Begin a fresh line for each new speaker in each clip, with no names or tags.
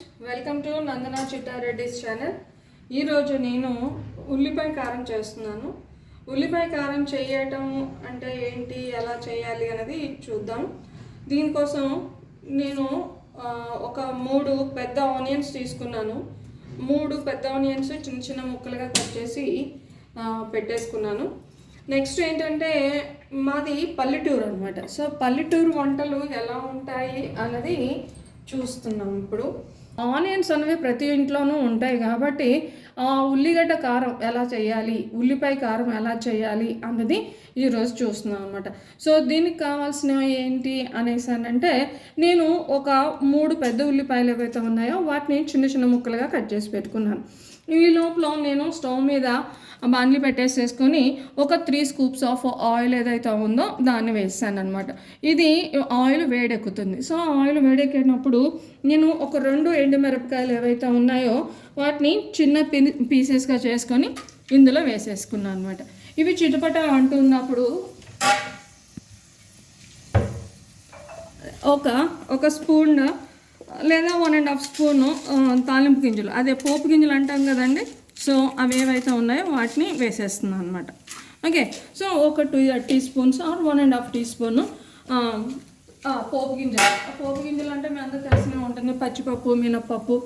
Welcome to Nandana Chittareddy's channel. ఈరోజు నేను ఉల్లిపాయ కారం చేస్తున్నాను. ఉల్లిపాయ కారం చేయటం అంటే ఏంటి, ఎలా చేయాలి అనేది చూద్దాం. దీనికోసం నేను ఒక 3 పెద్ద ఆనియన్స్ తీసుకున్నాను. 3 పెద్ద ఆనియన్స్ చిన్న చిన్న ముక్కలుగా కట్ చేసి పెట్టేసుకున్నాను. నెక్స్ట్ ఏంటంటే మాది పల్లెటూరు అనమాట. సో పల్లెటూరు వంటలు ఎలా ఉంటాయి అన్నది చూస్తున్నాం. ఇప్పుడు ఆనియన్స్ అనేవి ప్రతి ఇంట్లోనూ ఉంటాయి కాబట్టి ఉల్లిగడ్డ కారం ఎలా చేయాలి, ఉల్లిపాయ కారం ఎలా చేయాలి అన్నది ఈరోజు చూస్తున్నాం అనమాట. సో దీనికి కావాల్సినవి ఏంటి అనేసి అంటే నేను ఒక 3 పెద్ద ఉల్లిపాయలు ఏవైతే ఉన్నాయో వాటిని చిన్న చిన్న ముక్కలుగా కట్ చేసి పెట్టుకున్నాను. ఈ లోపల నేను స్టవ్ మీద బాండ్లీ పెట్టేసేసుకొని ఒక 3 స్కూప్స్ ఆఫ్ ఆయిల్ ఏదైతే ఉందో దాన్ని వేసాను అనమాట. ఇది ఆయిల్ వేడెక్కుతుంది. సో ఆయిల్ వేడెక్కినప్పుడు నేను ఒక 2 ఎండుమిరపకాయలు ఏవైతే ఉన్నాయో వాటిని చిన్న పీసెస్గా చేసుకొని ఇందులో వేసేసుకున్నాను అనమాట. ఇవి చిటపట అంటున్నప్పుడు ఒక స్పూన్ లేదా 1.5 స్పూను తాలింపు గింజలు, అదే పోపు గింజలు అంటాం కదండి. సో అవి ఏవైతే ఉన్నాయో వాటిని వేసేస్తున్నాను అనమాట. ఓకే, సో ఒక 2 teaspoons or 1.5 teaspoon పోపు గింజలు. పోపు గింజలు అంటే మీ అందరూ తెలిసినే ఉంటుంది. పచ్చిపప్పు, మినప్పప్పు,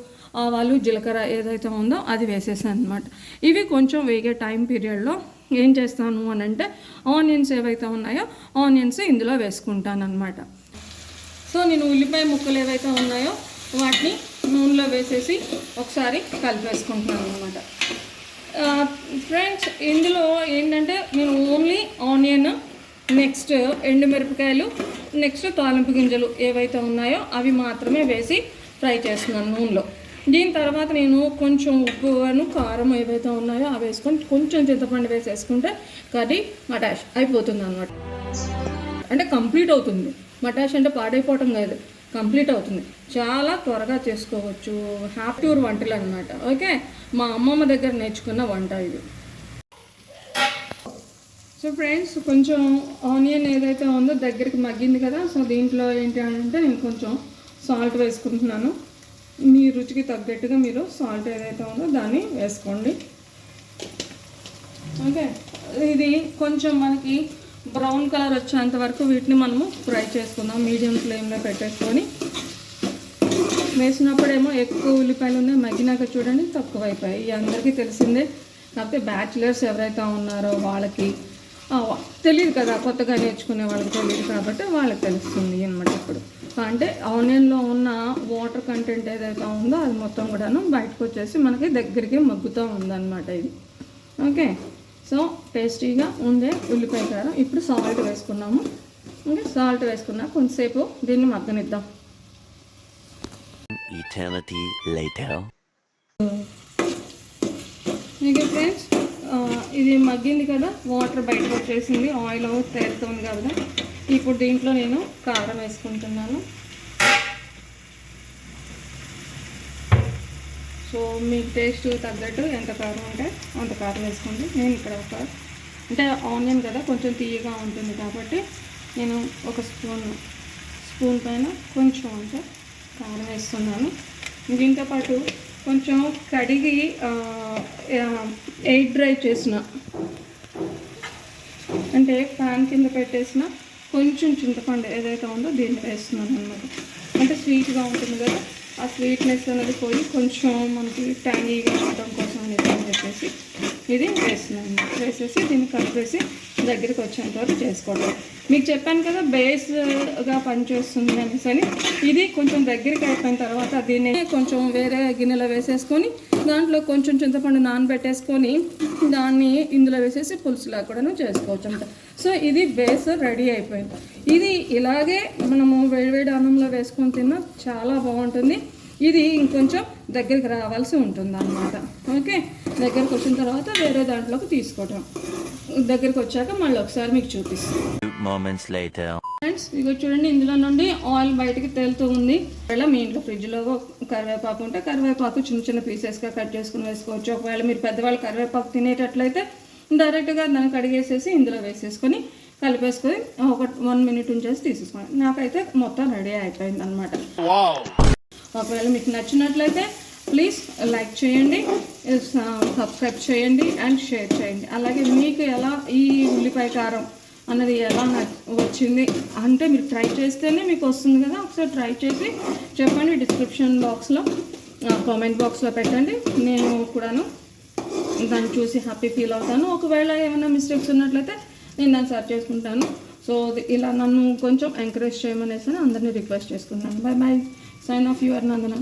ఆవాలు, జీలకర్ర ఏదైతే ఉందో అది వేసేసాను అనమాట. ఇవి కొంచెం వేగే టైం పీరియడ్లో ఏం చేస్తాను అని అంటే ఆనియన్స్ ఏవైతే ఉన్నాయో ఆనియన్స్ ఇందులో వేసుకుంటాను అనమాట. సో నేను ఉల్లిపాయ ముక్కలు ఏవైతే ఉన్నాయో వాటిని నూనెలో వేసేసి ఒకసారి కలిపేసుకుంటున్నాను అనమాట. ఫ్రెండ్స్, ఇందులో ఏంటంటే నేను ఓన్లీ ఆనియన్, నెక్స్ట్ ఎండుమిరపకాయలు, నెక్స్ట్ తాలింపు గింజలు ఏవైతే ఉన్నాయో అవి మాత్రమే వేసి ఫ్రై చేస్తున్నాను నూనెలో. దీని తర్వాత నేను కొంచెం ఉప్పును, కారం ఏవైతే ఉన్నాయో అవి వేసుకొని కొంచెం చింతపండు వేసేసుకుంటే కర్రీ మటాష్ అయిపోతుంది అనమాట. అంటే కంప్లీట్ అవుతుంది. మటాష్ అంటే పాడైపోవటం కాదు, కంప్లీట్ అవుతుంది. చాలా త్వరగా చేసుకోవచ్చు. హ్యాపీర్ వంటలు అనమాట. ఓకే, మా అమ్మమ్మ దగ్గర నేర్చుకున్న వంట ఇది. సో ఫ్రెండ్స్, కొంచెం ఆనియన్ ఏదైతే ఉందో దగ్గరికి మగ్గింది కదా. సో దీంట్లో ఏంటి అంటే నేను కొంచెం సాల్ట్ వేసుకుంటున్నాను. మీ రుచికి తగ్గట్టుగా మీరు సాల్ట్ ఏదైతే ఉందో దాన్ని వేసుకోండి. ఓకే, ఇది కొంచెం మనకి బ్రౌన్ కలర్ వచ్చేంత వరకు వీటిని మనము ఫ్రై చేసుకుందాం. మీడియం ఫ్లేమ్లో పెట్టేసుకొని వేసినప్పుడేమో ఎక్కువ ఉల్లిపాయలు ఉన్నాయి, మగ్గినాక చూడండి తక్కువ అయిపోయాయి. అందరికీ తెలిసిందే. కాకపోతే బ్యాచిలర్స్ ఎవరైతే ఉన్నారో వాళ్ళకి తెలియదు కదా, కొత్తగా నేర్చుకునే వాళ్ళకి తెలియదు కాబట్టి వాళ్ళకి తెలుస్తుంది అనమాట. ఇప్పుడు అంటే ఆనియన్లో ఉన్న వాటర్ కంటెంట్ ఏదైతే ఉందో అది మొత్తం కూడాను బయటకు వచ్చేసి మనకి దగ్గరికి మగ్గుతూ ఉందన్నమాట ఇది. ఓకే, సో టేస్టీగా ఉండే ఉల్లిపాయ కారం. ఇప్పుడు సాల్ట్ వేసుకున్నాము. ఓకే, సాల్ట్ వేసుకున్నా కొంచెంసేపు దీన్ని మగ్గనిద్దాం. ఓకే ఫ్రెండ్స్, ఇది మగ్గింది కదా, వాటర్ బయటకు వచ్చేసింది, ఆయిల్ తేలుతుంది కదా. ఇప్పుడు దీంట్లో నేను కారం వేసుకుంటున్నాను. సో మీ టేస్ట్ తగ్గట్టు ఎంత కారం ఉంటే అంత కారం వేసుకోండి. నేను ఇక్కడ అంటే ఆనియన్ కదా కొంచెం తీయగా ఉంటుంది కాబట్టి నేను ఒక స్పూన్ పైన కొంచెం అంటే కారం వేస్తున్నాను. దీంతోపాటు కొంచెం కడిగి ఎయిర్ డ్రై చేసిన అంటే ప్యాన్ కింద పెట్టేసిన కొంచెం చింతపండు ఏదైతే ఉందో దీన్ని వేస్తున్నాను అన్నమాట. అంటే స్వీట్గా ఉంటుంది కదా, ఆ స్వీట్నెస్ అనేది పోయి కొంచెం మనకి ట్యాంగీగా ఉండటం కోసం అనేది అని చెప్పేసి ఇది వేస్తున్నాను. వేసేసి దీన్ని కలిపేసి దగ్గరికి వచ్చేంత వరకు చేసుకోవడం. మీకు చెప్పాను కదా బేస్గా పనిచేస్తుంది అనేసి అని. ఇది కొంచెం దగ్గరికి అయిపోయిన తర్వాత దీన్ని కొంచెం వేరే గిన్నెలో వేసేసుకొని దాంట్లో కొంచెం చింతపండు నానబెట్టేసుకొని దాన్ని ఇందులో వేసేసి పులుసులా కూడా చేసుకోవచ్చు అంట. సో ఇది బేస్ రెడీ అయిపోయింది. ఇది ఇలాగే మనము వేడివేడి అన్నంలో వేసుకొని తిన్నా చాలా బాగుంటుంది. ఇది ఇంకొంచెం దగ్గరికి రావాల్సి ఉంటుంది అన్నమాట. ఓకే, దగ్గరికి వచ్చిన తర్వాత వేరే దాంట్లోకి తీసుకోవటం. దగ్గరికి వచ్చాక మళ్ళీ ఒకసారి మీకు చూపిస్తాను. ఫ్రెండ్స్, ఇక చూడండి, ఇందులో నుండి ఆయిల్ బయటికి తేలుతూ ఉంది. ఒకవేళ మీ ఇంట్లో ఫ్రిడ్జ్లో కరివేపాకు ఉంటే కరివేపాకు చిన్న చిన్న పీసెస్గా కట్ చేసుకుని వేసుకోవచ్చు. ఒకవేళ మీరు పెద్దవాళ్ళు కరివేపాకు తినేటట్లయితే డైరెక్ట్గా దాన్ని కడిగేసేసి ఇందులో వేసేసుకొని కలిపేసుకొని ఒక 1 మినిట్ ఉంచేసి తీసేసుకోండి. నాకైతే మొత్తం రెడీ అయిపోయింది అనమాట. ఒకవేళ మీకు నచ్చినట్లయితే ప్లీజ్ లైక్ చేయండి, సబ్స్క్రైబ్ చేయండి అండ్ షేర్ చేయండి. అలాగే మీకు ఎలా ఈ ఉల్లిపాయ కారం అన్నది ఎలా వచ్చింది అంటే మీరు ట్రై చేస్తేనే మీకు వస్తుంది కదా. ఒకసారి ట్రై చేసి చెప్పండి, డిస్క్రిప్షన్ బాక్స్లో కామెంట్ బాక్స్లో పెట్టండి. నేను కూడాను దాన్ని చూసి హ్యాపీ ఫీల్ అవుతాను. ఒకవేళ ఏమైనా మిస్టేక్స్ ఉన్నట్లయితే నేను దాన్ని సర్చ్ చేసుకుంటాను. సో ఇలా నన్ను కొంచెం ఎంకరేజ్ చేయమనేసి అందరినీ రిక్వెస్ట్ చేసుకుంటాను. Bye bye, sign off your Nandana.